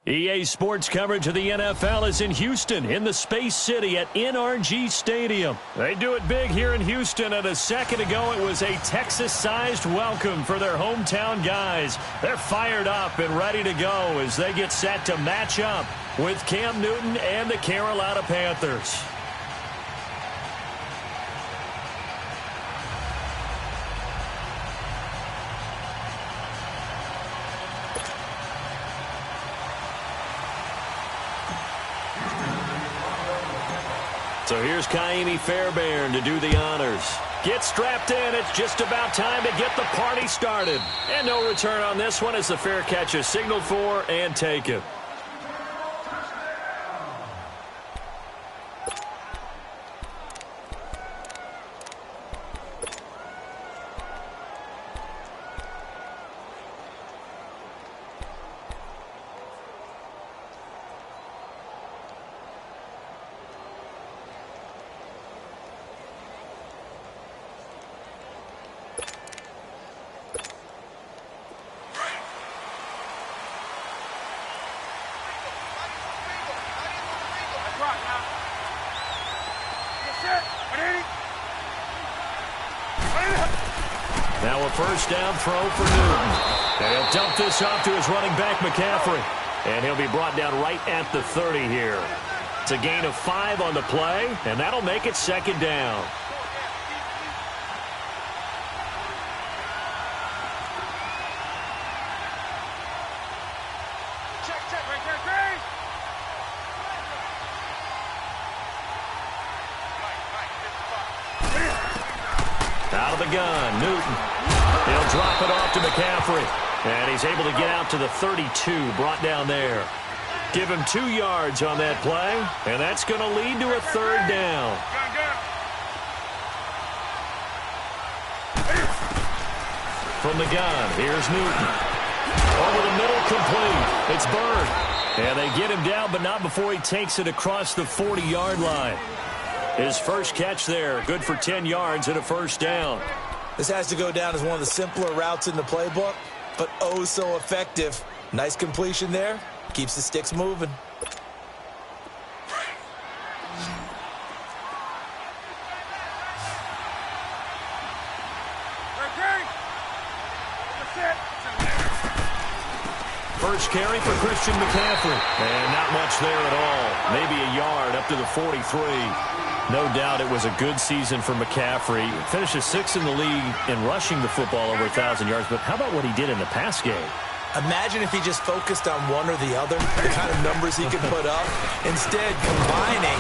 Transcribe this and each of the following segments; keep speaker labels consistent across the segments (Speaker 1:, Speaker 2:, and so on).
Speaker 1: EA Sports coverage of the NFL is in Houston, in the Space City at NRG Stadium. They do it big here in Houston, and a second ago it was a Texas-sized welcome for their hometown guys. They're fired up and ready to go as they get set to match up with Cam Newton and the Carolina Panthers. So here's Kaimi Fairbairn to do the honors. Get strapped in. It's just about time to get the party started. And no return on this one as the fair catch is signaled for and taken. Now a first down throw for Newton. And he'll dump this off to his running back, McCaffrey. And he'll be brought down right at the 30 here. It's a gain of 5 on the play, and that'll make it second down. Out of the gun, Newton. He'll drop it off to McCaffrey. And he's able to get out to the 32, brought down there. Give him 2 yards on that play, and that's going to lead to a third down. From the gun, here's Newton. Over the middle, complete. It's Bird. And they get him down, but not before he takes it across the 40-yard line. His first catch there, good for 10 yards and a first down.
Speaker 2: This has to go down as one of the simpler routes in the playbook, but oh so effective. Nice completion there. Keeps the sticks moving.
Speaker 1: First carry for Christian McCaffrey. And not much there at all. Maybe a yard up to the 43. No doubt it was a good season for McCaffrey. Finishes 6th in the league in rushing the football over 1,000 yards. But how about what he did in the pass game?
Speaker 2: Imagine if he just focused on one or the other, the kind of numbers he could put up. Instead, combining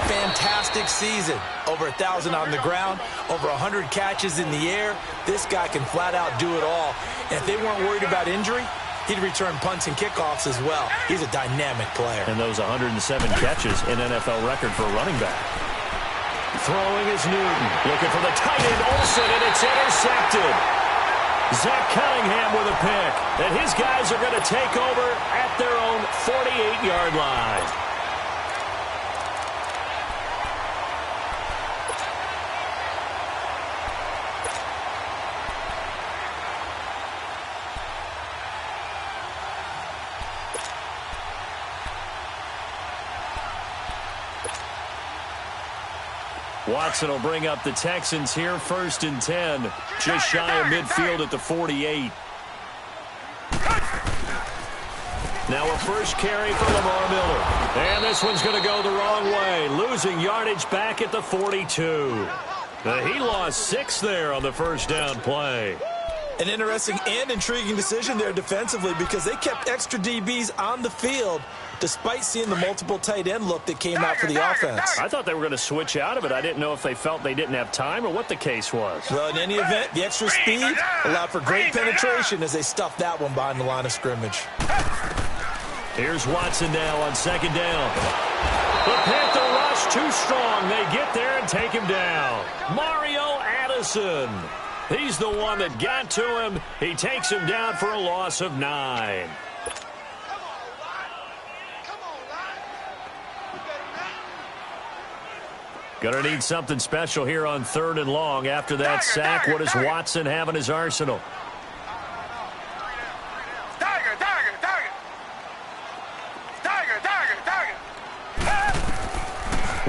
Speaker 2: fantastic season. Over 1,000 on the ground, over 100 catches in the air. This guy can flat out do it all. And if they weren't worried about injury, he'd return punts and kickoffs as well. He's a dynamic player.
Speaker 1: And those 107 catches, an NFL record for a running back. Throwing is Newton. Looking for the tight end, Olsen, and it's intercepted. Zach Cunningham with a pick. And his guys are going to take over at their own 48-yard line. Watson will bring up the Texans here, 1st and 10. Just shy of midfield at the 48. Now a first carry for Lamar Miller. And this one's going to go the wrong way. Losing yardage back at the 42. He lost 6 there on the first down play.
Speaker 2: An interesting and intriguing decision there defensively because they kept extra DBs on the field despite seeing the multiple tight end look that came out for the offense.
Speaker 1: I thought they were going to switch out of it. I didn't know if they felt they didn't have time or what the case was.
Speaker 2: Well, in any event, the extra speed allowed for great penetration as they stuffed that one behind the line of scrimmage.
Speaker 1: Here's Watson now on 2nd down. The Panther rush too strong. They get there and take him down. Mario Addison. He's the one that got to him. He takes him down for a loss of 9. Gonna need something special here on 3rd and long. After that sack, what does Watson have in his arsenal?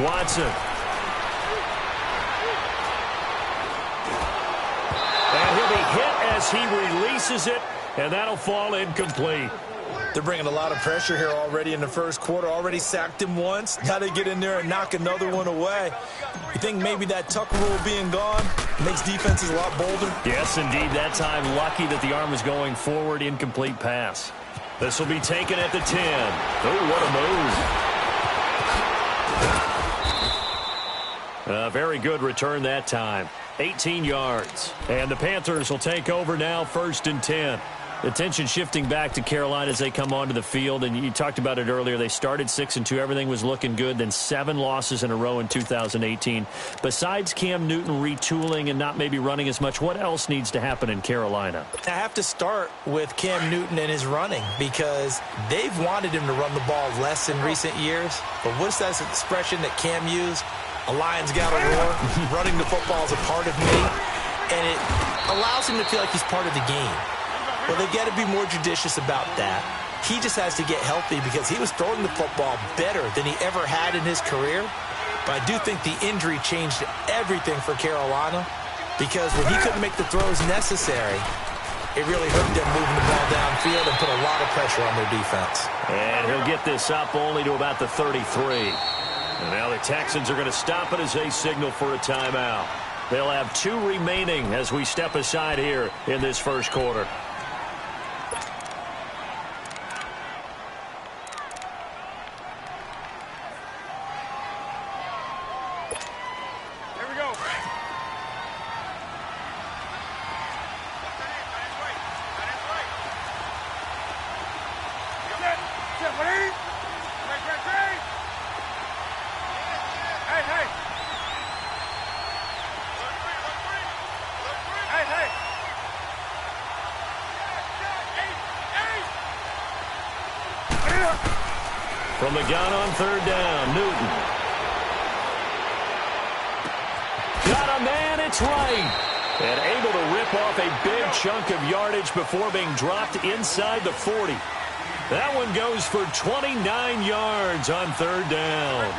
Speaker 1: Watson. And he'll be hit as he releases it, and that'll fall incomplete.
Speaker 2: They're bringing a lot of pressure here already in the first quarter. Already sacked him once. Now they get in there and knock another one away. You think maybe that tuck rule being gone makes defenses a lot bolder?
Speaker 1: Yes, indeed. That time, lucky that the arm was going forward. Incomplete pass. This will be taken at the 10. Oh, what a move. A very good return that time. 18 yards. And the Panthers will take over now, 1st and 10. Attention shifting back to Carolina as they come onto the field, and you talked about it earlier. They started 6-2. Everything was looking good. Then 7 losses in a row in 2018. Besides Cam Newton retooling and not maybe running as much, what else needs to happen in Carolina?
Speaker 2: I have to start with Cam Newton and his running because they've wanted him to run the ball less in recent years. But what's that expression that Cam used? A lion's got to roar. Running the football is a part of me, and it allows him to feel like he's part of the game. Well, they've got to be more judicious about that. He just has to get healthy because he was throwing the football better than he ever had in his career. But I do think the injury changed everything for Carolina because when he couldn't make the throws necessary, it really hurt them moving the ball downfield and put a lot of pressure on their defense.
Speaker 1: And he'll get this up only to about the 33. And now the Texans are going to stop it as they signal for a timeout. They'll have 2 remaining as we step aside here in this first quarter. From the gun on 3rd down, Newton. Got a man, it's right. And able to rip off a big chunk of yardage before being dropped inside the 40. That one goes for 29 yards on 3rd down.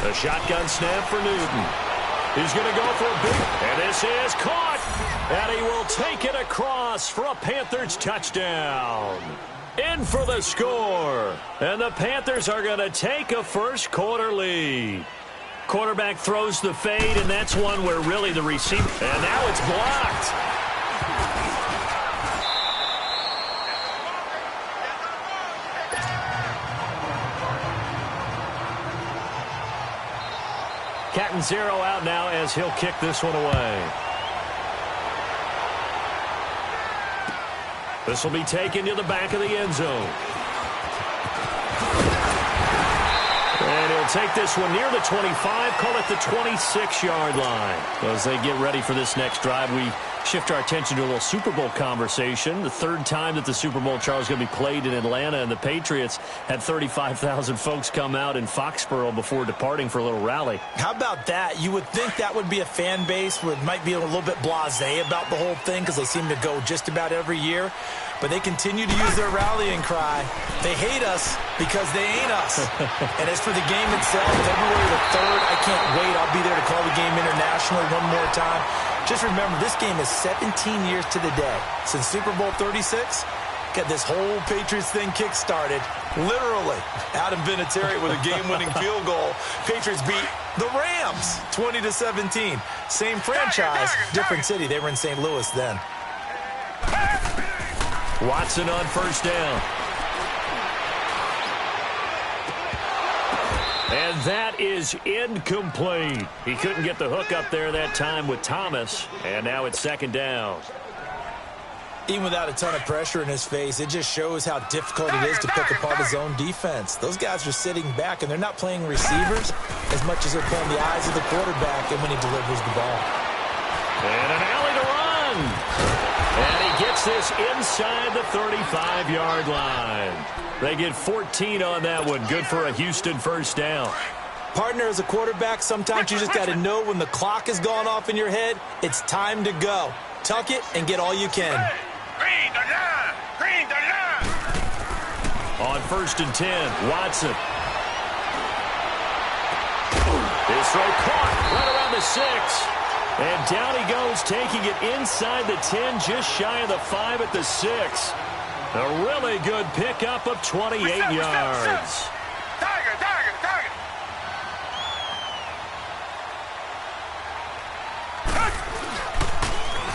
Speaker 1: A shotgun snap for Newton. He's going to go for a big, and this is caught. And he will take it across for a Panthers touchdown. In for the score. And the Panthers are going to take a first quarter lead. Quarterback throws the fade, and that's one where really the receiver, and now it's blocked. Catanzaro out now as he'll kick this one away. This will be taken to the back of the end zone. And he'll take this one near the 25, call it the 26-yard line. As they get ready for this next drive, we shift our attention to a little Super Bowl conversation. The 3rd time that the Super Bowl, Charles, is going to be played in Atlanta, and the Patriots had 35,000 folks come out in Foxborough before departing for a little rally.
Speaker 2: How about that? You would think that would be a fan base where it might be a little bit blasé about the whole thing because they seem to go just about every year. But they continue to use their rallying cry. They hate us because they ain't us. And as for the game itself, February the 3rd, I can't wait. I'll be there to call the game internationally one more time. Just remember, this game is 17 years to the day. Since Super Bowl 36, got this whole Patriots thing kick-started. Literally, Adam Vinatieri with a game-winning field goal. Patriots beat the Rams 20-17. Same franchise, different city. They were in St. Louis then.
Speaker 1: Watson on 1st down. And that is incomplete. He couldn't get the hook up there that time with Thomas. And now it's 2nd down.
Speaker 2: Even without a ton of pressure in his face, it just shows how difficult it is to pick apart his own defense. Those guys are sitting back, and they're not playing receivers as much as they're playing the eyes of the quarterback and when he delivers the ball.
Speaker 1: And an alley to run. And he gets takes this inside the 35-yard line. They get 14 on that one. Good for a Houston first down.
Speaker 2: Partner, as a quarterback, sometimes you just got to know when the clock has gone off in your head, it's time to go. Tuck it and get all you can.
Speaker 1: On 1st and 10, Watson. This throw caught right around the 6. And down he goes, taking it inside the 10, just shy of the 5 at the 6. A really good pickup of 28 yards.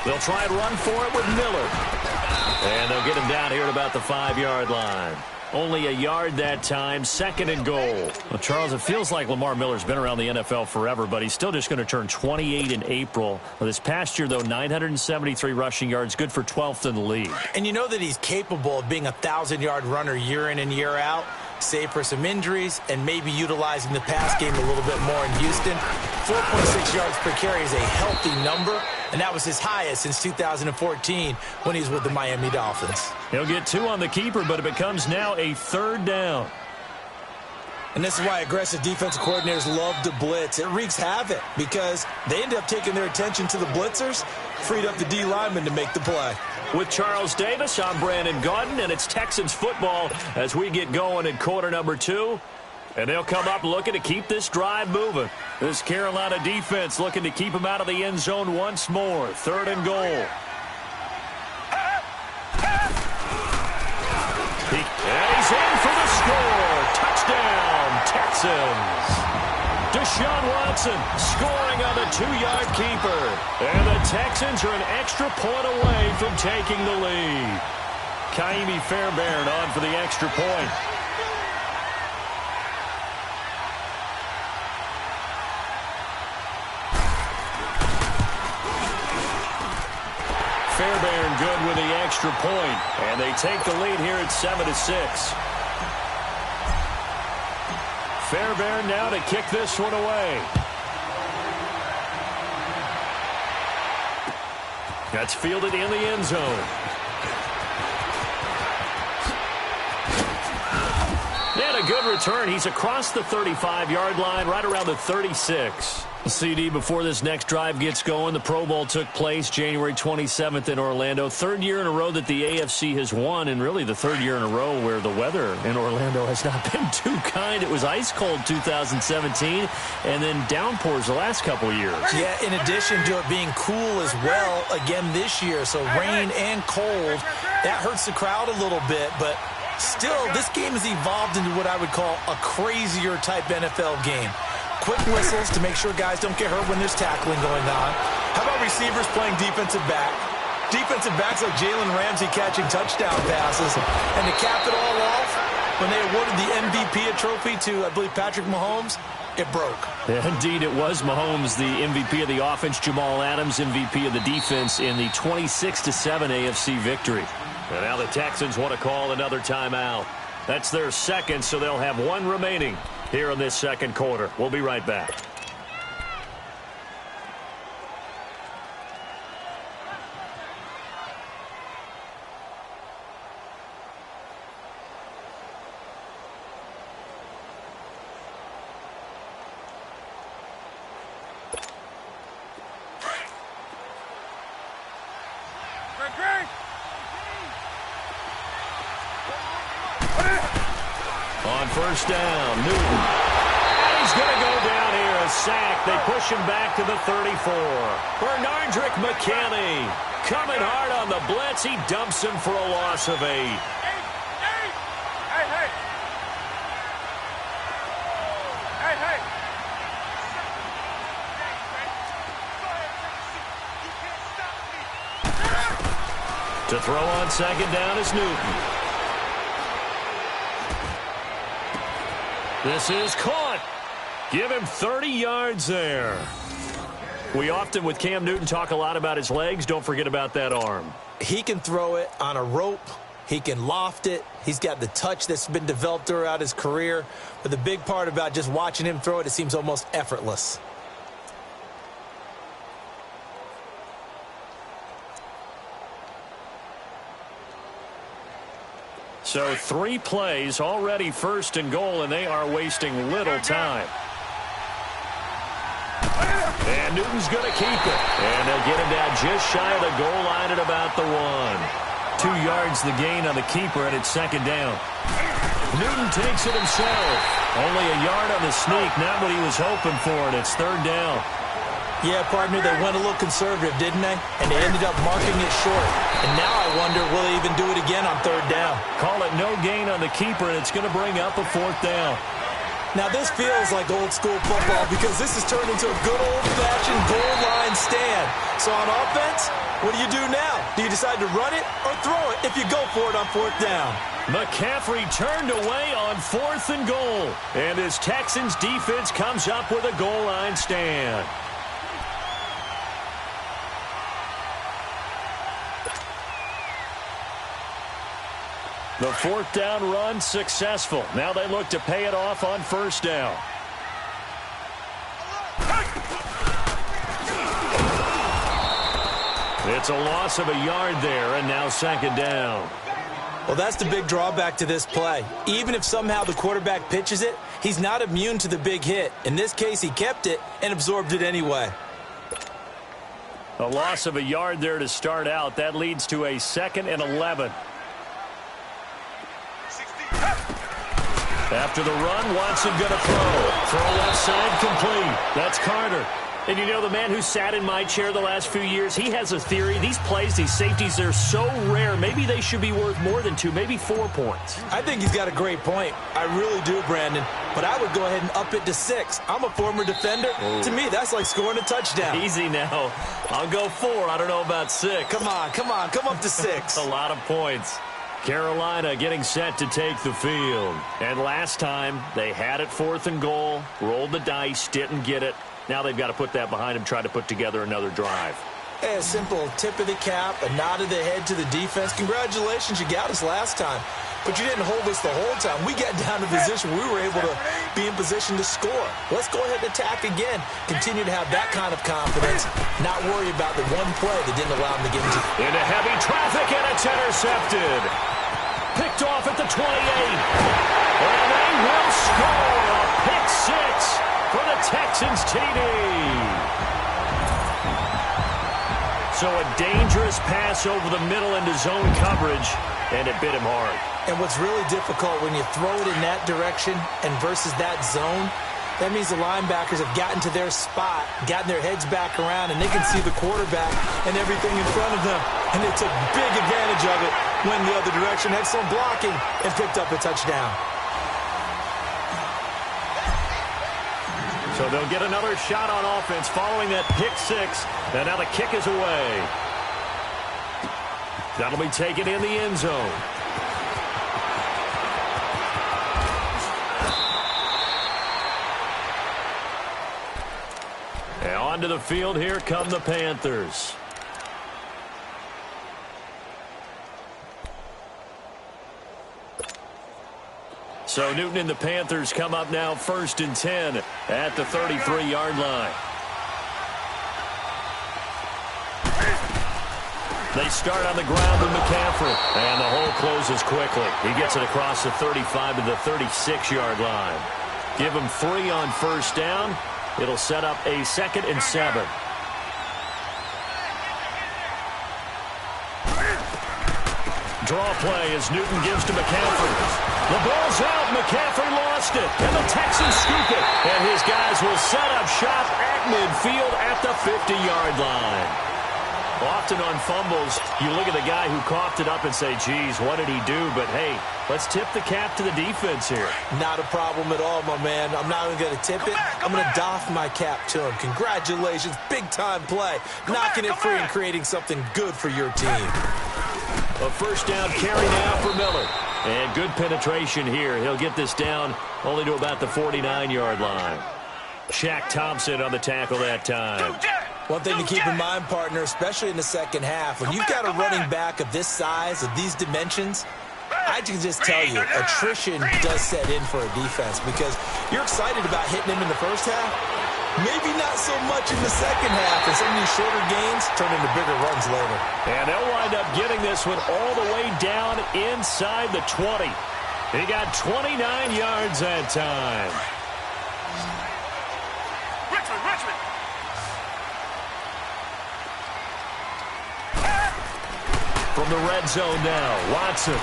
Speaker 1: They'll try and run for it with Miller. And they'll get him down here at about the 5-yard line. Only a yard that time, 2nd and goal. Well, Charles, it feels like Lamar Miller's been around the NFL forever, but he's still just going to turn 28 in April. Well, this past year, though, 973 rushing yards, good for 12th in the league.
Speaker 2: And you know that he's capable of being a 1,000-yard runner year in and year out, save for some injuries and maybe utilizing the pass game a little bit more in Houston. 4.6 yards per carry is a healthy number, and that was his highest since 2014 when he was with the Miami Dolphins.
Speaker 1: He'll get 2 on the keeper, but it becomes now a 3rd down.
Speaker 2: And this is why aggressive defensive coordinators love to blitz. It wreaks havoc because they end up taking their attention to the blitzers, freed up the D lineman to make the play.
Speaker 1: With Charles Davis, I'm Brandon Gaudin, and it's Texans football as we get going in quarter number 2. And they'll come up looking to keep this drive moving. This Carolina defense looking to keep them out of the end zone once more. 3rd and goal. And he's in for the score. Touchdown, Texans. Deshaun Watson scoring on the 2-yard keeper. And the Texans are an extra point away from taking the lead. Kaimi Fairbairn on for the extra point. Fairbairn good with the extra point. And they take the lead here at 7-6. Fairbairn now to kick this one away. That's fielded in the end zone. And a good return. He's across the 35-yard line, right around the 36. CD, before this next drive gets going, the Pro Bowl took place January 27th in Orlando. 3rd year in a row that the AFC has won, and really the 3rd year in a row where the weather in Orlando has not been too kind. It was ice cold 2017, and then downpours the last couple years.
Speaker 2: Yeah, in addition to it being cool as well again this year, so rain and cold, that hurts the crowd a little bit, but still, this game has evolved into what I would call a crazier type NFL game. Quick whistles to make sure guys don't get hurt when there's tackling going on. How about receivers playing defensive back? Defensive backs like Jalen Ramsey catching touchdown passes. And to cap it all off, when they awarded the MVP trophy to, I believe, Patrick Mahomes, it broke.
Speaker 1: Yeah, indeed, it was Mahomes, the MVP of the offense. Jamal Adams, MVP of the defense in the 26-7 AFC victory. And now the Texans want to call another timeout. That's their 2nd, so they'll have 1 remaining here in this 2nd quarter. We'll be right back. On 1st down, Newton. And he's going to go down here, a sack. They push him back to the 34. Bernardrick McKinney coming hard on the blitz. He dumps him for a loss of 8. To throw on 2nd down is Newton. This is caught. Give him 30 yards there. We often, with Cam Newton, talk a lot about his legs. Don't forget about that arm.
Speaker 2: He can throw it on a rope. He can loft it. He's got the touch that's been developed throughout his career. But the big part about just watching him throw it, it seems almost effortless.
Speaker 1: So 3 plays, already first and goal, and they are wasting little time. And Newton's going to keep it. And they'll get him down just shy of the goal line at about the 1. 2 yards the gain on the keeper, and it's second down. Newton takes it himself. Only a yard on the sneak, not what he was hoping for, and it's third down.
Speaker 2: Yeah, partner, they went a little conservative, didn't they? And they ended up marking it short. And now I wonder, will they even do it again on third down?
Speaker 1: Call it no gain on the keeper, and it's going to bring up a fourth down.
Speaker 2: Now, this feels like old school football because this has turned into a good old-fashioned goal line stand. So on offense, what do you do now? Do you decide to run it or throw it if you go for it on fourth down?
Speaker 1: McCaffrey turned away on 4th and goal. And his Texans defense comes up with a goal line stand. The 4th down run successful. Now they look to pay it off on first down. It's a loss of a yard there, and now second down.
Speaker 2: Well, that's the big drawback to this play. Even if somehow the quarterback pitches it, he's not immune to the big hit. In this case, he kept it and absorbed it anyway.
Speaker 1: A loss of a yard there to start out. That leads to a 2nd and 11. After the run, Watson going to throw left side complete. That's Carter. And you know, the man who sat in my chair the last few years, he has a theory. These plays, these safeties, they're so rare. Maybe they should be worth more than 2, maybe 4 points.
Speaker 2: I think he's got a great point. I really do, Brandon. But I would go ahead and up it to 6. I'm a former defender. Ooh. To me, that's like scoring a touchdown.
Speaker 1: Easy now. I'll go 4. I don't know about 6.
Speaker 2: Come on. Come up to 6.
Speaker 1: A lot of points. Carolina getting set to take the field. And last time, they had it 4th and goal, rolled the dice, didn't get it. Now they've got to put that behind them, try to put together another drive.
Speaker 2: Hey, a simple tip of the cap, a nod of the head to the defense. Congratulations, you got us last time. But you didn't hold us the whole time. We got down to position. We were able to be in position to score. Let's go ahead and attack again. Continue to have that kind of confidence. Not worry about the one play that didn't allow them to get
Speaker 1: into heavy traffic, and it's intercepted. Picked off at the 28. And they will score a pick 6 for the Texans TD. So a dangerous pass over the middle into zone coverage, and it bit him hard.
Speaker 2: And what's really difficult when you throw it in that direction and versus that zone, that means the linebackers have gotten to their spot, gotten their heads back around, and they can see the quarterback and everything in front of them. And they took big advantage of it, went the other direction, excellent blocking, and picked up a touchdown.
Speaker 1: So they'll get another shot on offense following that pick 6, and now the kick is away. That'll be taken in the end zone. And onto the field, here come the Panthers. So Newton and the Panthers come up now 1st and 10 at the 33-yard line. They start on the ground with McCaffrey, and the hole closes quickly. He gets it across the 35 to the 36-yard line. Give him 3 on first down. It'll set up a 2nd and 7. Draw play as Newton gives to McCaffrey. The ball's out. McCaffrey lost it. And the Texans scoop it. And his guys will set up shop at midfield at the 50-yard line. Often on fumbles, you look at the guy who coughed it up and say, geez, what did he do? But, hey, let's tip the cap to the defense here.
Speaker 2: Not a problem at all, my man. I'm not even going to tip it. I'm going to doff my cap to him. Congratulations. Big-time play. Knocking it free and creating something good for your team.
Speaker 1: A first down carry now for Miller. And good penetration here. He'll get this down only to about the 49-yard line. Shaq Thompson on the tackle that time.
Speaker 2: One thing to keep in mind, partner, especially in the second half, when you've got a running back of this size, of these dimensions, I can just tell you, attrition does set in for a defense because you're excited about hitting him in the first half, Maybe not so much in the second half, and some of these shorter gains turn into bigger runs later.
Speaker 1: And they'll wind up getting this one all the way down inside the 20. He got 29 yards that time.
Speaker 3: Richmond.
Speaker 1: From the red zone now, Watson.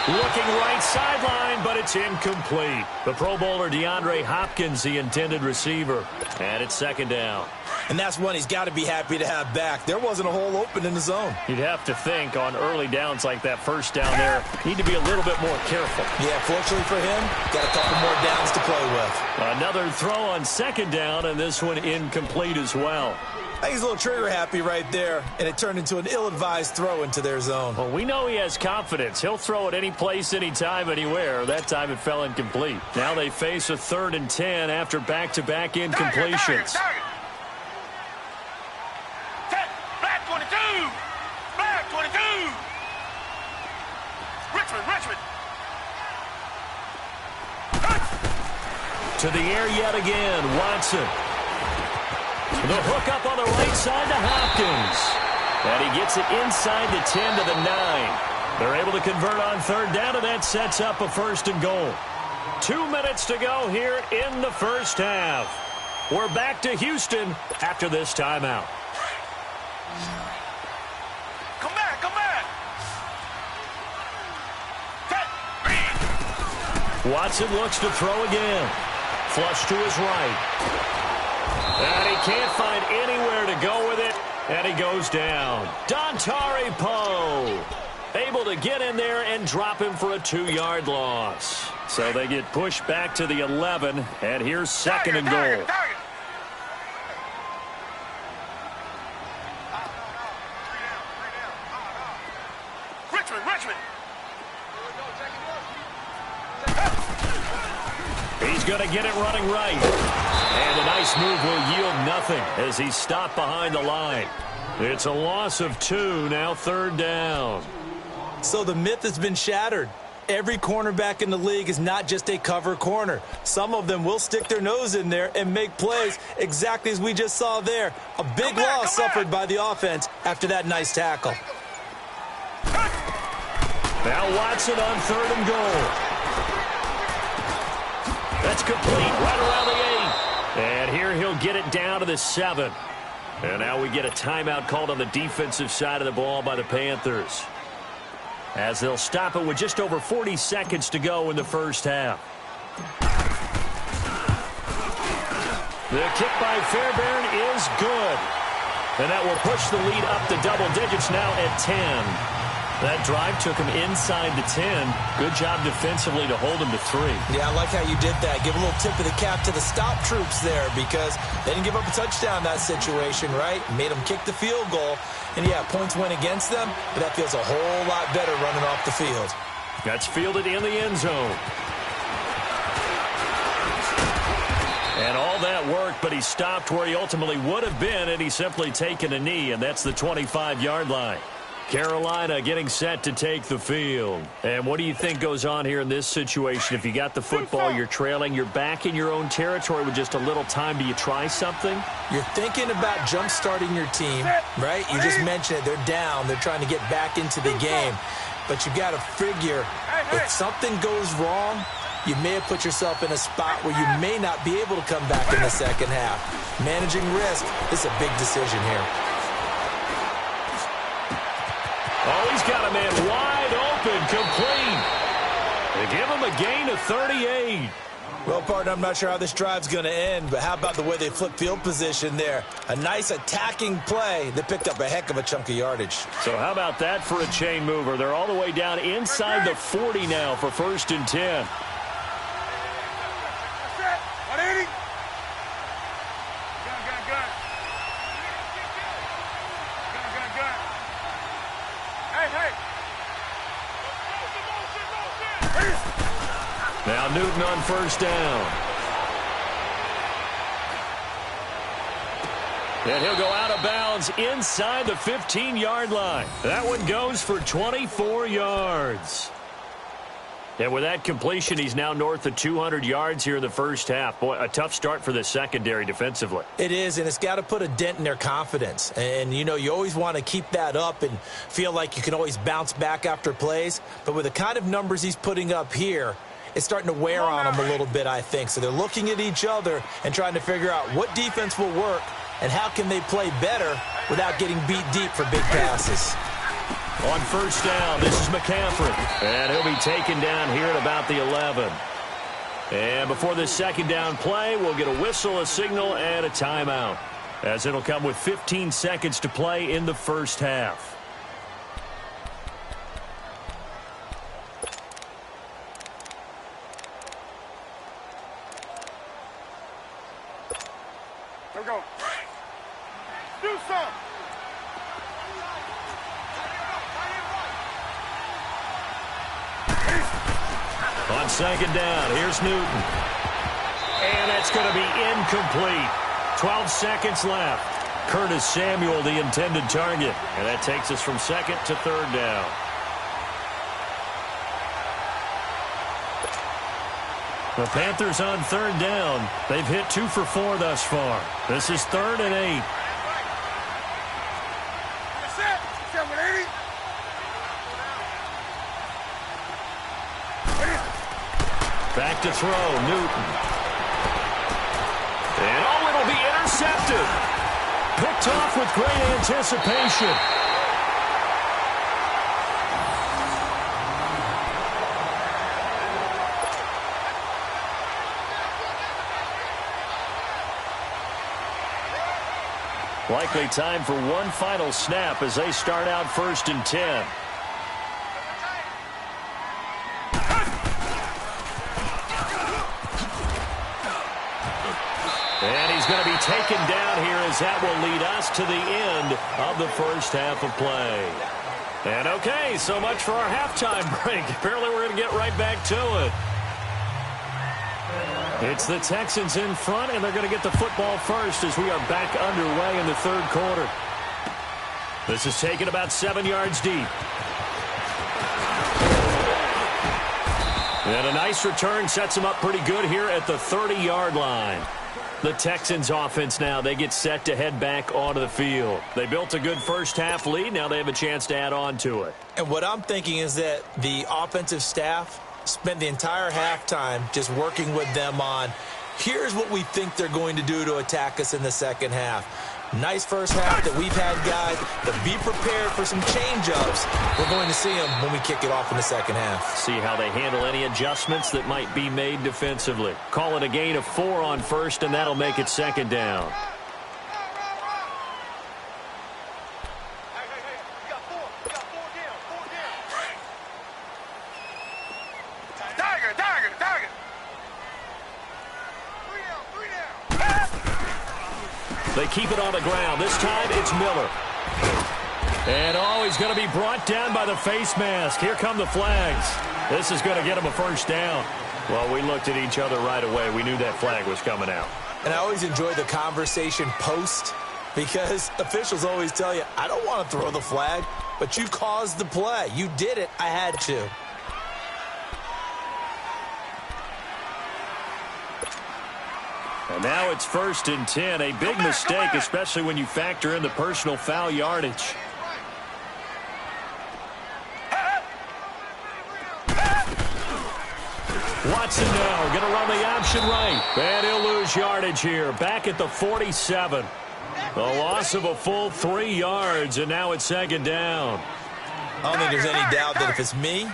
Speaker 1: Looking right sideline, but it's incomplete. The Pro Bowler DeAndre Hopkins, the intended receiver. And it's second down.
Speaker 2: And that's one he's got to be happy to have back. There wasn't a hole open in the zone.
Speaker 1: You'd have to think on early downs like that first down there, need to be a little bit more careful.
Speaker 2: Yeah, fortunately for him, got a couple more downs to play with.
Speaker 1: Another throw on second down, and this one incomplete as well.
Speaker 2: I think he's a little trigger happy right there, and it turned into an ill-advised throw into their zone.
Speaker 1: Well, we know he has confidence. He'll throw it any place, anytime, anywhere. That time it fell incomplete. Now they face a 3rd and 10 after back-to-back incompletions.
Speaker 3: Black 22. Black 22. Richmond.
Speaker 1: To the air yet again, Watson. The hook up on the right side to Hopkins. And he gets it inside the 10 to the 9. They're able to convert on 3rd down, and that sets up a 1st and goal. 2 minutes to go here in the first half. We're back to Houston after this timeout.
Speaker 3: Come back.
Speaker 1: Watson looks to throw again. Flush to his right. And he can't find anywhere to go with it, and he goes down. Dontari Poe able to get in there and drop him for a 2-yard loss. So they get pushed back to the 11, and here's 2nd and goal.
Speaker 3: Richmond.
Speaker 1: He's going to get it running right. And a nice move will yield nothing as he's stopped behind the line. It's a loss of 2, now 3rd down.
Speaker 2: So the myth has been shattered. Every cornerback in the league is not just a cover corner. Some of them will stick their nose in there and make plays exactly as we just saw there. A big loss suffered by the offense after that nice tackle.
Speaker 1: Now Watson on 3rd and goal. That's complete right around the 8. And here he'll get it down to the 7. And now we get a timeout called on the defensive side of the ball by the Panthers, as they'll stop it with just over 40 seconds to go in the first half. The kick by Fairbairn is good. And that will push the lead up to double digits now at 10. That drive took him inside the 10. Good job defensively to hold him to 3.
Speaker 2: Yeah, I like how you did that. Give a little tip of the cap to the stop troops there, because they didn't give up a touchdown in that situation, right? Made them kick the field goal. And, yeah, points went against them, but that feels a whole lot better running off the field.
Speaker 1: That's fielded in the end zone. And all that worked, but he stopped where he ultimately would have been, and he's simply taken a knee, and that's the 25-yard line. Carolina getting set to take the field. And what do you think goes on here in this situation? If you got the football, you're trailing, you're back in your own territory with just a little time. Do you try something?
Speaker 2: You're thinking about jump-starting your team, right? You just mentioned it. They're down. They're trying to get back into the game. But you got to figure, if something goes wrong, you may have put yourself in a spot where you may not be able to come back in the second half. Managing risk is a big decision here.
Speaker 1: Oh, he's got a man wide open, complete. They give him a gain of 38.
Speaker 2: Well, partner, I'm not sure how this drive's going to end, but how about the way they flip field position there? A nice attacking play that picked up a heck of a chunk of yardage.
Speaker 1: So how about that for a chain mover? They're all the way down inside the 40 now for 1st and 10. Now Newton on 1st down. And he'll go out of bounds inside the 15-yard line. That one goes for 24 yards. And with that completion, he's now north of 200 yards here in the first half. Boy, a tough start for the secondary defensively.
Speaker 2: It is, and it's got to put a dent in their confidence. And, you know, you always want to keep that up and feel like you can always bounce back after plays. But with the kind of numbers he's putting up here, it's starting to wear on them a little bit, I think. So they're looking at each other and trying to figure out what defense will work and how can they play better without getting beat deep for big passes.
Speaker 1: On first down, this is McCaffrey. And he'll be taken down here at about the 11. And before this second down play, we'll get a whistle, a signal, and a timeout, as it'll come with 15 seconds to play in the first half.
Speaker 3: Here we go. Do something.
Speaker 1: On second down, here's Newton. And that's going to be incomplete. 12 seconds left. Curtis Samuel, the intended target. And that takes us from second to third down. The Panthers on third down. They've hit 2 for 4 thus far. This is 3rd and 8. Back to throw, Newton. And oh, it'll be intercepted. Picked off with great anticipation. Likely time for one final snap as they start out 1st and 10. And he's going to be taken down here as that will lead us to the end of the first half of play. And okay, so much for our halftime break. Apparently we're going to get right back to it. It's the Texans in front, and they're going to get the football first as we are back underway in the third quarter. This is taken about 7 yards deep. And a nice return sets them up pretty good here at the 30-yard line. The Texans offense now, they get set to head back onto the field. They built a good first half lead. Now they have a chance to add on to it.
Speaker 2: And what I'm thinking is that the offensive staff spent the entire halftime just working with them on, here's what we think they're going to do to attack us in the second half. Nice first half that we've had, guys, but be prepared for some change-ups. We're going to see them when we kick it off in the second half.
Speaker 1: See how they handle any adjustments that might be made defensively. Call it a gain of 4 on first, and that'll make it second down. They keep it on the ground. This time it's Miller. And oh, he's going to be brought down by the face mask. Here come the flags. This is going to get him a first down. Well, we looked at each other right away. We knew that flag was coming out.
Speaker 2: And I always enjoy the conversation post because officials always tell you, I don't want to throw the flag, but you caused the play. You did it. I had to.
Speaker 1: And now it's 1st and 10. A big mistake, especially when you factor in the personal foul yardage. Watson now going to run the option right. And he'll lose yardage here. Back at the 47. A loss of a full 3 yards, and now it's second down.
Speaker 2: I don't think there's any doubt that if it's me,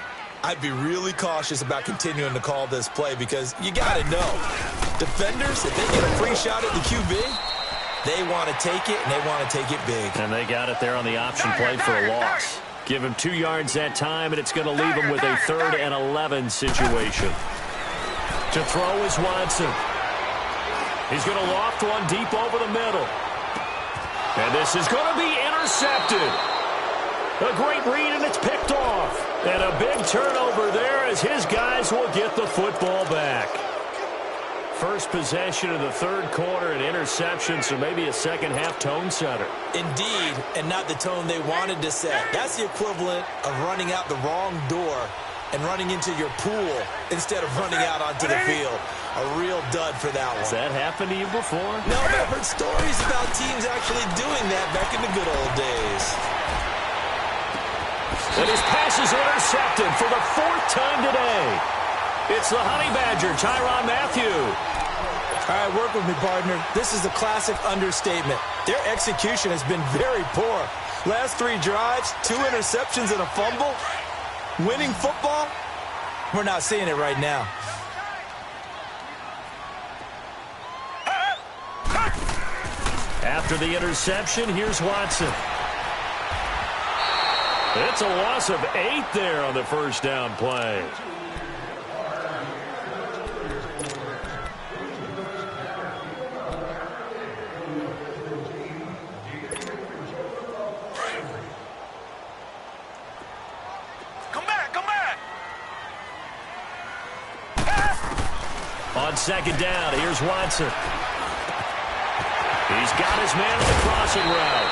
Speaker 2: I'd be really cautious about continuing to call this play because you got to know. Defenders, if they get a free shot at the QB, they want to take it, and they want to take it big.
Speaker 1: And they got it there on the option play for a loss. Give him 2 yards that time, and it's going to leave him with a 3rd and 11 situation. To throw is Watson. He's going to loft one deep over the middle. And this is going to be intercepted. A great read, and it's picked off. And a big turnover there as his guys will get the football back. First possession of the third quarter, an interception, so maybe a second-half tone setter.
Speaker 2: Indeed, and not the tone they wanted to set. That's the equivalent of running out the wrong door and running into your pool instead of running out onto the field. A real dud for that one.
Speaker 1: Has that happened to you before?
Speaker 2: No, but I've heard stories about teams actually doing that back in the good old days.
Speaker 1: And his pass is intercepted for the 4th time today. It's the Honey Badger, Tyrann Mathieu.
Speaker 2: All right, work with me, partner. This is a classic understatement. Their execution has been very poor. Last 3 drives, 2 interceptions and a fumble. Winning football? We're not seeing it right now.
Speaker 1: After the interception, here's Watson. It's a loss of 8 there on the first down play. On second down, here's Watson. He's got his man on the crossing route.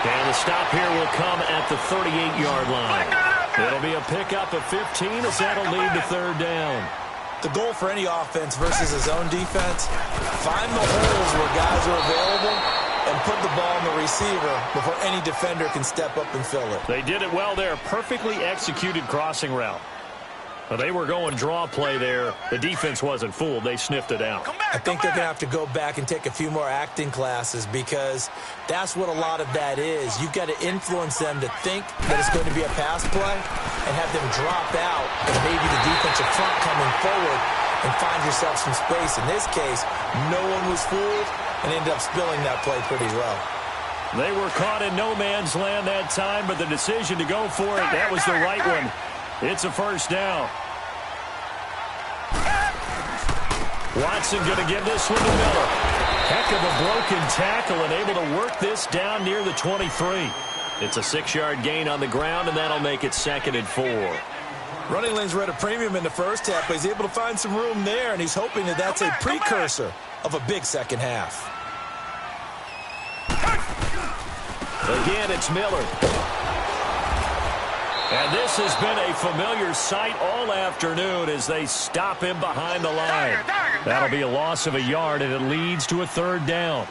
Speaker 1: And the stop here will come at the 38-yard line. It'll be a pickup of 15 as that'll lead to 3rd down.
Speaker 2: The goal for any offense versus his own defense, find the holes where guys are available and put the ball in the receiver before any defender can step up and fill it.
Speaker 1: They did it well there. Perfectly executed crossing route. Well, they were going draw play there. The defense wasn't fooled. They sniffed it out.
Speaker 2: I think they're going to have to go back and take a few more acting classes because that's what a lot of that is. You've got to influence them to think that it's going to be a pass play and have them drop out and maybe the defensive front coming forward and find yourself some space. In this case, no one was fooled and ended up spilling that play pretty well.
Speaker 1: They were caught in no man's land that time, but the decision to go for it, that was the right one. It's a first down. Watson going to give this one to Miller. Heck of a broken tackle and able to work this down near the 23. It's a 6-yard gain on the ground, and that'll make it 2nd and 4.
Speaker 2: Running lanes were at a premium in the first half, but he's able to find some room there, and he's hoping that that's a precursor of a big second half.
Speaker 1: Again, it's Miller. And this has been a familiar sight all afternoon as they stop him behind the line. That'll be a loss of a yard, and it leads to a 3rd down.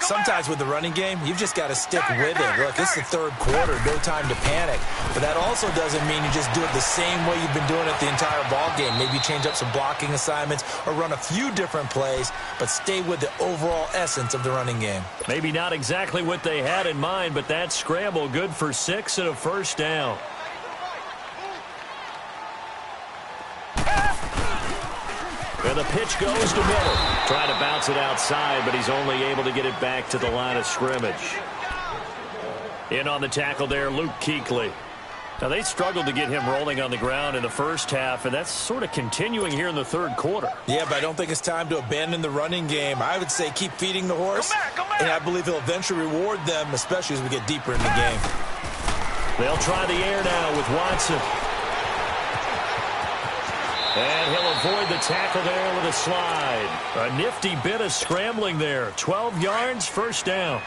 Speaker 2: Sometimes with the running game, you've just got to stick with it. Look, it's the 3rd quarter, no time to panic. But that also doesn't mean you just do it the same way you've been doing it the entire ball game. Maybe change up some blocking assignments or run a few different plays, but stay with the overall essence of the running game.
Speaker 1: Maybe not exactly what they had in mind, but that scramble good for 6 and a first down. And the pitch goes to Miller. Trying to bounce it outside, but he's only able to get it back to the line of scrimmage. In on the tackle there, Luke Kuechly. Now, they struggled to get him rolling on the ground in the first half, and that's sort of continuing here in the 3rd quarter.
Speaker 2: Yeah, but I don't think it's time to abandon the running game. I would say keep feeding the horse, and I believe he'll eventually reward them, especially as we get deeper in the game.
Speaker 1: They'll try the air now with Watson. And he'll avoid the tackle there with a slide. A nifty bit of scrambling there. 12 yards, first down.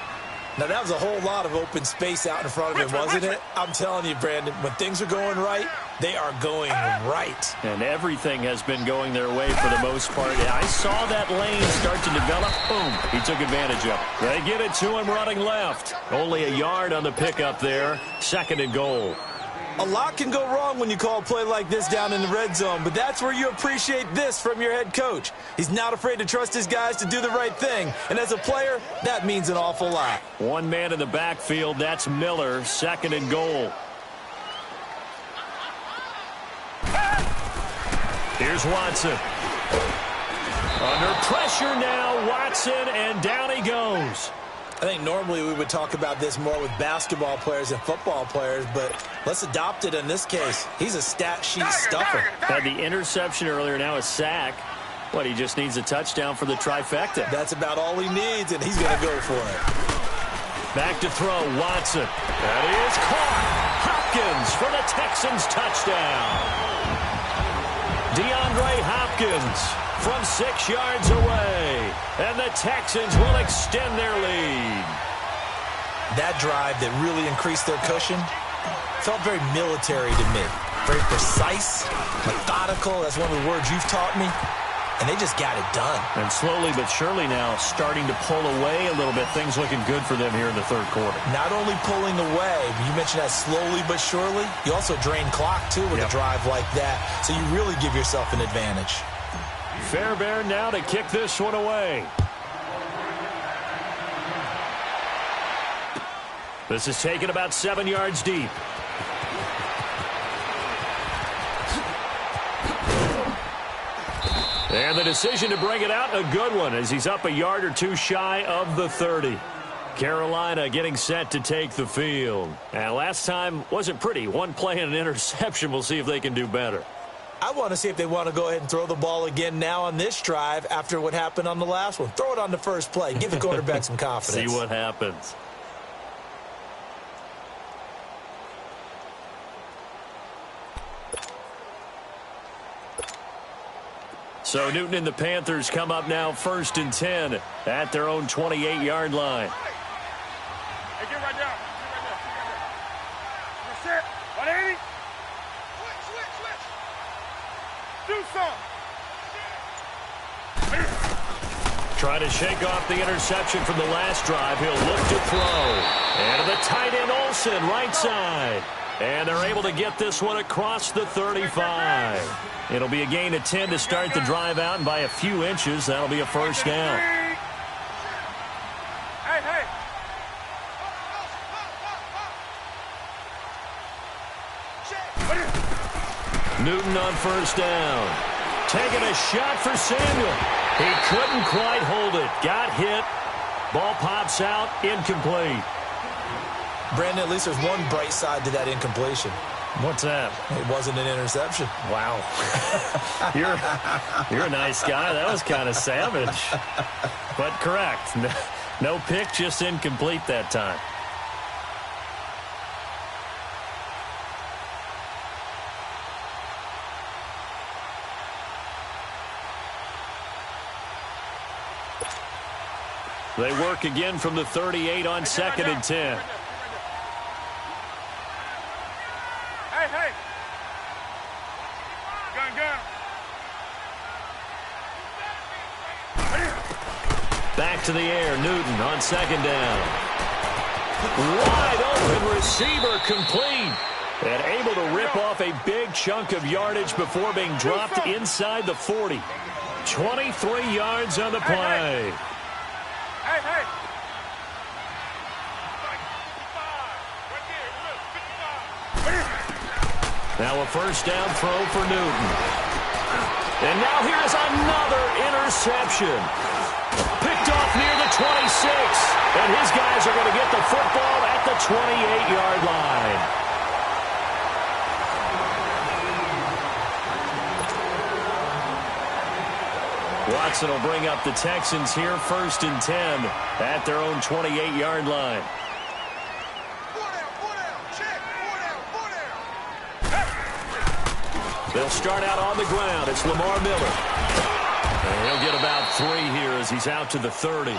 Speaker 2: Now, that was a whole lot of open space out in front of him, wasn't it? I'm telling you, Brandon, when things are going right, they are going right.
Speaker 1: And everything has been going their way for the most part. I saw that lane start to develop. Boom. He took advantage of it. They get it to him running left. Only a yard on the pickup there. 2nd and goal.
Speaker 2: A lot can go wrong when you call a play like this down in the red zone, but that's where you appreciate this from your head coach. He's not afraid to trust his guys to do the right thing, and as a player, that means an awful lot.
Speaker 1: One man in the backfield, that's Miller, 2nd and goal. Here's Watson. Under pressure now, Watson, and down he goes.
Speaker 2: I think normally we would talk about this more with basketball players and football players, but let's adopt it in this case. He's a stat sheet stuffer.
Speaker 1: Had the interception earlier, now a sack. What, he just needs a touchdown for the trifecta.
Speaker 2: That's about all he needs, and he's going to go for it.
Speaker 1: Back to throw, Watson. That is caught. Hopkins for the Texans touchdown. DeAndre Hopkins from 6 yards away. And the Texans will extend their lead.
Speaker 2: That drive that really increased their cushion felt very military to me. Very precise, methodical. That's one of the words you've taught me. And they just got it done.
Speaker 1: And slowly but surely now starting to pull away a little bit. Things looking good for them here in the third quarter.
Speaker 2: Not only pulling away, you mentioned that slowly but surely. You also drain clock, too, with a drive like that. So you really give yourself an advantage.
Speaker 1: Fairbairn now to kick this one away. This is taken about 7 yards deep. And the decision to bring it out, a good one, as he's up a yard or two shy of the 30. Carolina getting set to take the field. And last time wasn't pretty. One play and an interception. We'll see if they can do better.
Speaker 2: I want to see if they want to go ahead and throw the ball again now on this drive after what happened on the last one. Throw it on the first play. Give the quarterback some confidence.
Speaker 1: See what happens. So Newton and the Panthers come up now 1st and 10 at their own 28-yard line.
Speaker 3: Hey, get right down. That's it. 180. Switch. Do something.
Speaker 1: Trying to shake off the interception from the last drive. He'll look to throw. And to the tight end, Olsen, right side. And they're able to get this one across the 35. It'll be a gain of 10 to start the drive out, and by a few inches, that'll be a first down.
Speaker 3: Hey.
Speaker 1: Newton on first down. Taking a shot for Samuel. He couldn't quite hold it. Got hit. Ball pops out. Incomplete.
Speaker 2: Brandon, at least there's one bright side to that incompletion.
Speaker 1: What's that?
Speaker 2: It wasn't an interception.
Speaker 1: Wow. You're a nice guy. That was kind of savage. But correct. No pick, just incomplete that time. They work again from the 38 on 2nd and 10.
Speaker 3: Hey. Gun.
Speaker 1: Back to the air, Newton on 2nd down. Wide open receiver, complete. And able to rip off a big chunk of yardage before being dropped inside the 40. 23 yards on the play.
Speaker 3: Hey.
Speaker 1: Now a first down throw for Newton. And now here's another interception. Picked off near the 26. And his guys are going to get the football at the 28-yard line. Watson will bring up the Texans here 1st and 10 at their own 28-yard line. They'll start out on the ground. It's Lamar Miller. And he'll get about 3 here as he's out to the 30.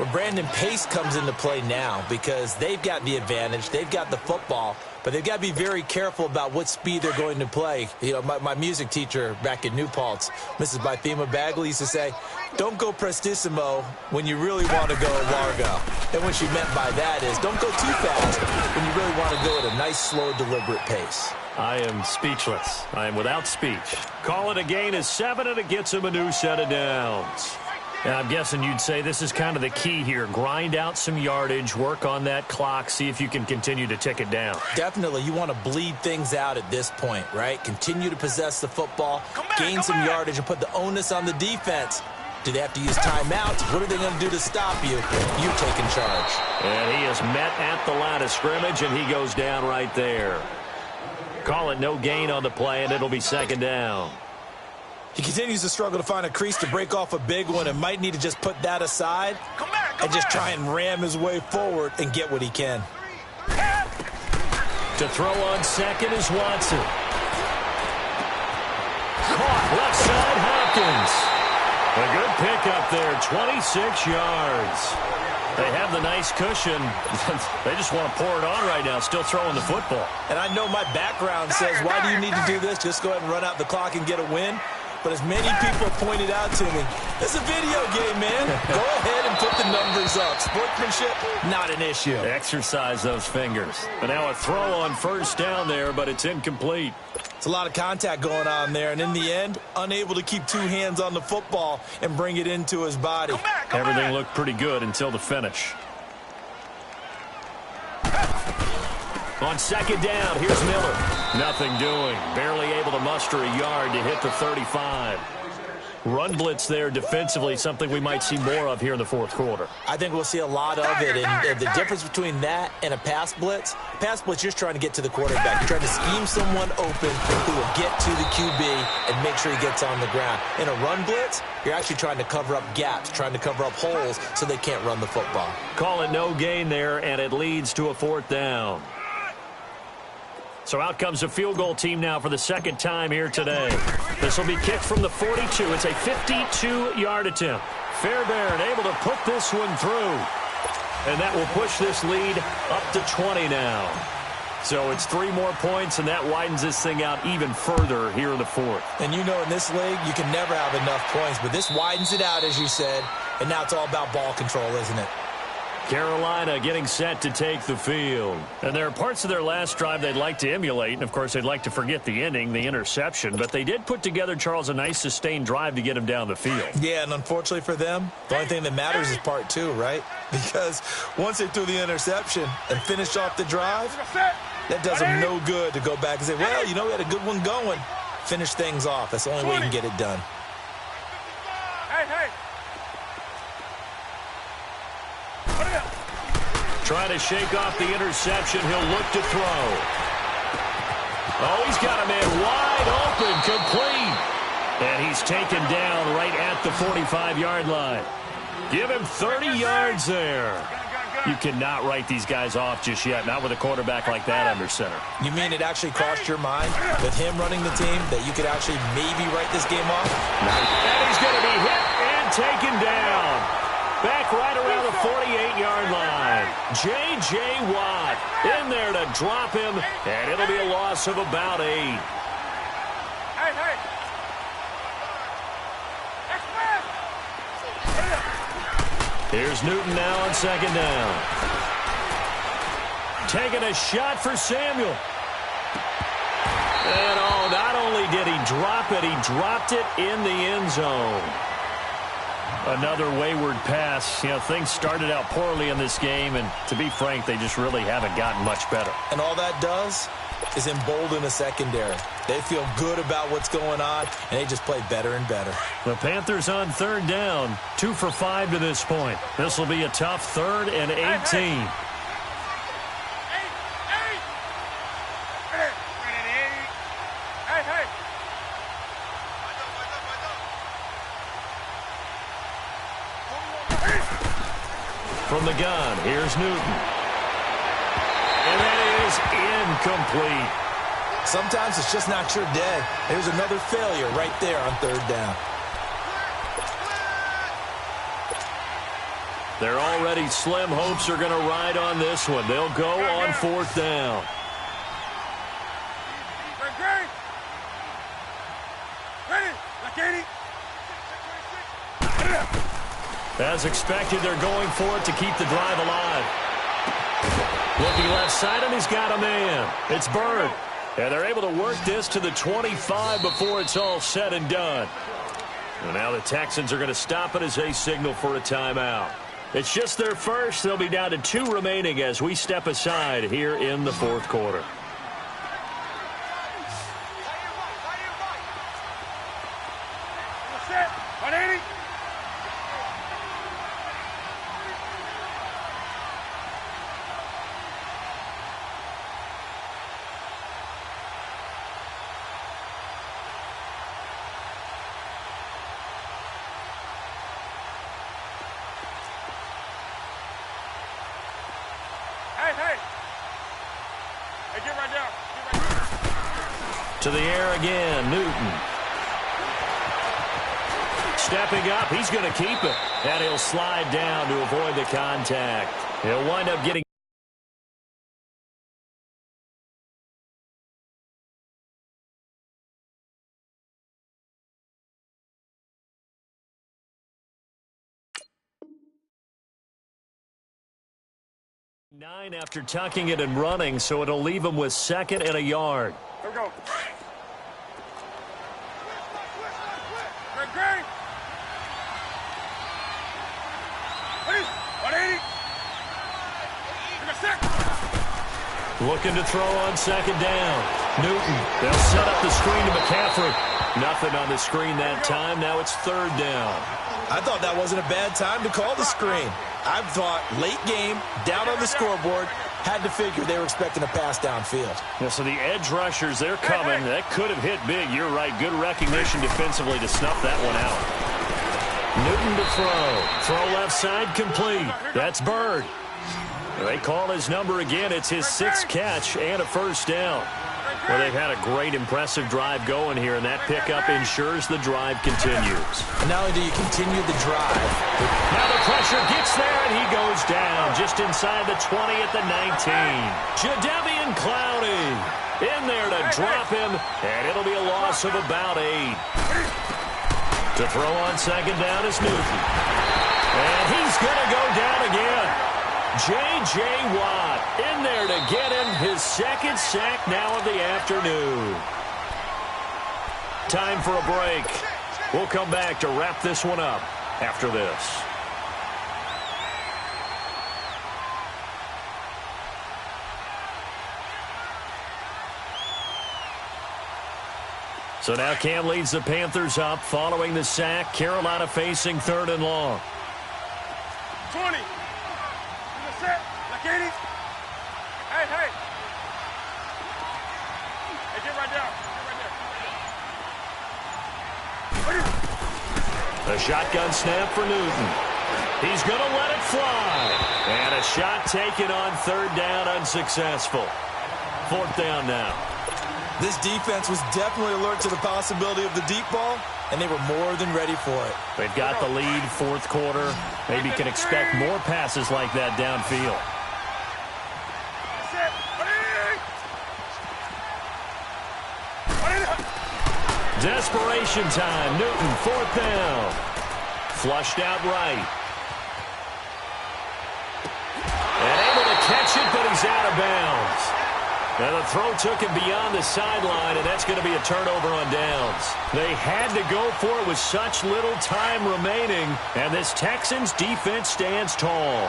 Speaker 2: Well, Brandon, pace comes into play now because they've got the advantage. They've got the football, but they've got to be very careful about what speed they're going to play. You know, my music teacher back in New Paltz, Mrs. Bythema Bagley, used to say, don't go prestissimo when you really want to go largo. And what she meant by that is don't go too fast when you really want to go at a nice, slow, deliberate pace.
Speaker 1: I am speechless. I am without speech. Call it a gain of 7, and it gets him a new set of downs. And I'm guessing you'd say this is kind of the key here. Grind out some yardage, work on that clock, see if you can continue to tick it down.
Speaker 2: Definitely. You want to bleed things out at this point, right? Continue to possess the football, gain some yardage, and put the onus on the defense. Do they have to use timeouts? What are they going to do to stop you? You taking charge.
Speaker 1: And he is met at the line of scrimmage, and he goes down right there. Call it no gain on the play, and it'll be 2nd down.
Speaker 2: He continues to struggle to find a crease to break off a big one and might need to just put that aside and just try and ram his way forward and get what he can.
Speaker 1: To throw on 2nd is Watson. Caught left side, Hopkins. A good pickup there, 26 yards. They have the nice cushion. They just want to pour it on right now, still throwing the football.
Speaker 2: And I know my background says, why do you need to do this? Just go ahead and run out the clock and get a win. But as many people pointed out to me, it's a video game, man. Go ahead and put the numbers up. Sportsmanship, not an issue.
Speaker 1: Exercise those fingers. But now a throw on first down there, but it's incomplete.
Speaker 2: It's a lot of contact going on there, and in the end, unable to keep two hands on the football and bring it into his body.
Speaker 1: Everything looked pretty good until the finish. On second down, here's Miller. Nothing doing. Barely able to muster a yard to hit the 35. Run blitz there defensively, something we might see more of here in the fourth quarter.
Speaker 2: I think we'll see a lot of it, and the difference between that and a pass blitz, you're just trying to get to the quarterback. You're trying to scheme someone open who will get to the QB and make sure he gets on the ground. In a run blitz, you're actually trying to cover up gaps, trying to cover up holes so they can't run the football.
Speaker 1: Call it no gain there, and it leads to a fourth down. So out comes a field goal team now for the second time here today. This will be kicked from the 42. It's a 52-yard attempt. Fairbairn able to put this one through. And that will push this lead up to 20 now. So it's 3 more points, and that widens this thing out even further here in the fourth.
Speaker 2: And you know in this league, you can never have enough points, but this widens it out, as you said, and now it's all about ball control, isn't it?
Speaker 1: Carolina getting set to take the field. And there are parts of their last drive they'd like to emulate, and of course they'd like to forget the ending, the interception, but they did put together, Charles, a nice sustained drive to get him down the field.
Speaker 2: Yeah, and unfortunately for them, the only thing that matters is part 2, right? Because once they threw the interception and finished off the drive, that does them no good to go back and say, well, you know, we had a good one going. Finish things off. That's the only way you can get it done.
Speaker 1: Trying to shake off the interception. He'll look to throw. Oh, he's got a man wide open, complete. And he's taken down right at the 45-yard line. Give him 30 yards there. You cannot write these guys off just yet, not with a quarterback like that under center.
Speaker 2: You mean it actually crossed your mind with him running the team that you could actually maybe write this game off?
Speaker 1: And he's going to be hit and taken down. Back right around the 48-yard line. J.J. Watt in there to drop him, and it'll be a loss of about 8. Here's Newton now on second down. Taking a shot for Samuel. And oh, not only did he drop it, he dropped it in the end zone. Another wayward pass. You know, things started out poorly in this game, and to be frank, they just really haven't gotten much better.
Speaker 2: And all that does is embolden the secondary. They feel good about what's going on, and they just play better and better.
Speaker 1: The Panthers on third down, 2 for 5 to this point. This will be a tough 3rd and 18. From the gun, here's Newton. And that is incomplete.
Speaker 2: Sometimes it's just not your day. There's another failure right there on third down.
Speaker 1: Their already slim hopes are going to ride on this one. They'll go on fourth down. As expected, they're going for it to keep the drive alive. Looking left side, and he's got a man. It's Bird. And they're able to work this to the 25 before it's all said and done. And now the Texans are going to stop it as they signal for a timeout. It's just their first. They'll be down to 2 remaining as we step aside here in the fourth quarter. To the air again, Newton. stepping up. He's going to keep it. And he'll slide down to avoid the contact. He'll wind up getting... Nine after tucking it and running, so it'll leave him with 2nd and a yard.
Speaker 3: Here we go. Great. 180.
Speaker 1: Looking to throw on 2nd down. Newton, they'll set up the screen to McCaffrey. Nothing on the screen that time. Now it's 3rd down.
Speaker 2: I thought that wasn't a bad time to call the screen. I thought late game, down on the scoreboard, had to figure they were expecting a pass downfield.
Speaker 1: Yeah, so the edge rushers, they're coming. That could have hit big. You're right. Good recognition defensively to snuff that one out. Newton to throw. Throw left side complete. That's Bird. They call his number again. It's his 6th catch and a 1st down. Well, they've had a great, impressive drive going here, and that pickup ensures the drive continues.
Speaker 2: Not only do you continue the drive.
Speaker 1: Now the pressure gets there, and he goes down just inside the 20 at the 19. Jadeveon Clowney in there to drop him, and it'll be a loss of about 8. To throw on 2nd down is Newton. And he's going to go down again. J.J. Watt in there to get him his 2nd sack now of the afternoon. Time for a break. We'll come back to wrap this one up after this. So now Cam leads the Panthers up following the sack. Carolina facing 3rd and long.
Speaker 3: 20. Set. Like 80. Hey. Hey, get right down.
Speaker 1: A shotgun snap for Newton. He's going to let it fly. And a shot taken on 3rd down, unsuccessful. 4th down now.
Speaker 2: This defense was definitely alert to the possibility of the deep ball, and they were more than ready for it.
Speaker 1: They've got the lead, 4th quarter. Maybe can expect more passes like that downfield. Desperation time. Newton, 4th down. Flushed out right. And able to catch it, but he's out of bounds. And the throw took him beyond the sideline, and that's going to be a turnover on downs. They had to go for it with such little time remaining, and this Texans defense stands tall.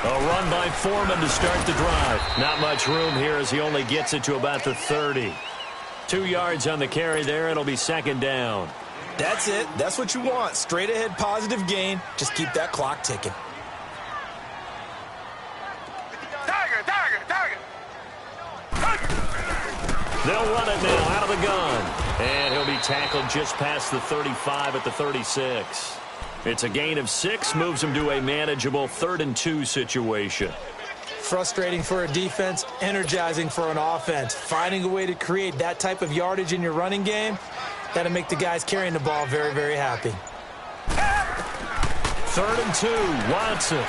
Speaker 1: A run by Foreman to start the drive. Not much room here as he only gets it to about the 30. 2 yards on the carry there. It'll be 2nd down.
Speaker 2: That's it. That's what you want. Straight ahead positive gain. Just keep that clock ticking.
Speaker 1: They'll run it now out of the gun. And he'll be tackled just past the 35 at the 36. It's a gain of 6, moves him to a manageable 3rd and 2 situation.
Speaker 2: Frustrating for a defense, energizing for an offense. Finding a way to create that type of yardage in your running game, that'll make the guys carrying the ball very, very happy.
Speaker 1: 3rd and 2, Watson.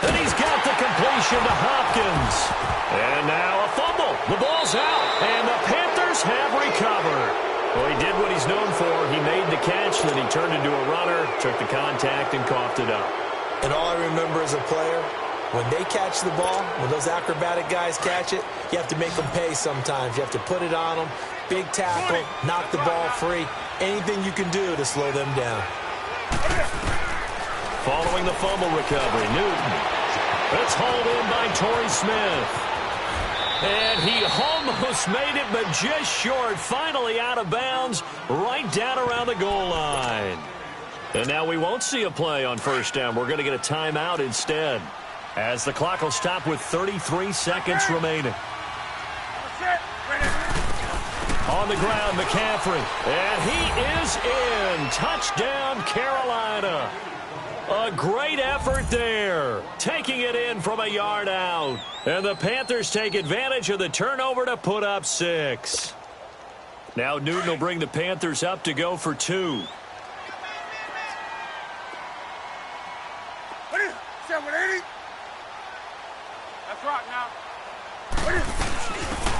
Speaker 1: And he's got the completion to Hopkins. And now a fumble. The ball's out, and the Panthers have recovered. Well, he did what he's known for. He made the catch, then he turned into a runner, took the contact, and coughed it up.
Speaker 2: And all I remember as a player, when they catch the ball, when those acrobatic guys catch it, you have to make them pay sometimes. You have to put it on them, big tackle, knock the ball free, anything you can do to slow them down.
Speaker 1: Following the fumble recovery, Newton. It's hauled in by Torrey Smith. And he almost made it, but just short. Finally out of bounds, right down around the goal line. And now we won't see a play on 1st down. We're going to get a timeout instead, as the clock will stop with 33 seconds remaining. On the ground, McCaffrey. And he is in. Touchdown, Carolina. A great effort there, taking it in from a yard out. And the Panthers take advantage of the turnover to put up 6. Now Newton will bring the Panthers up to go for 2.
Speaker 3: That's right now.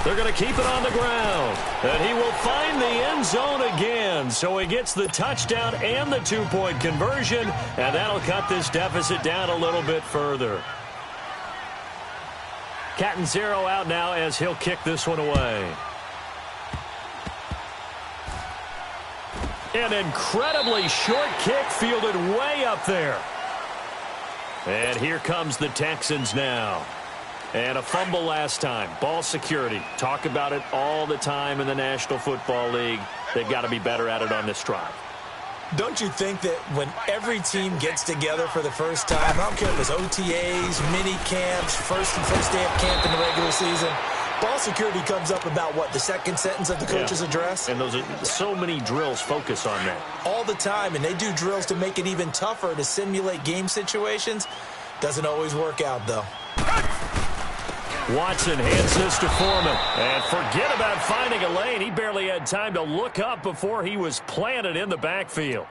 Speaker 1: They're going to keep it on the ground. And he will find the end zone again. So he gets the touchdown and the 2-point conversion. And that'll cut this deficit down a little bit further. Catanzaro out now as he'll kick this one away. An incredibly short kick fielded way up there. And here comes the Texans now. And a fumble last time. Ball security. Talk about it all the time in the National Football League. They've got to be better at it on this drive.
Speaker 2: Don't you think that when every team gets together for the first time, I don't care if it's OTAs, mini camps, first day of camp in the regular season, ball security comes up about, what, the second sentence of the coach's address?
Speaker 1: And those are so many drills focus on that.
Speaker 2: All the time, and they do drills to make it even tougher to simulate game situations. Doesn't always work out, though.
Speaker 1: Watson hands this to Foreman. And forget about finding a lane. He barely had time to look up before he was planted in the backfield.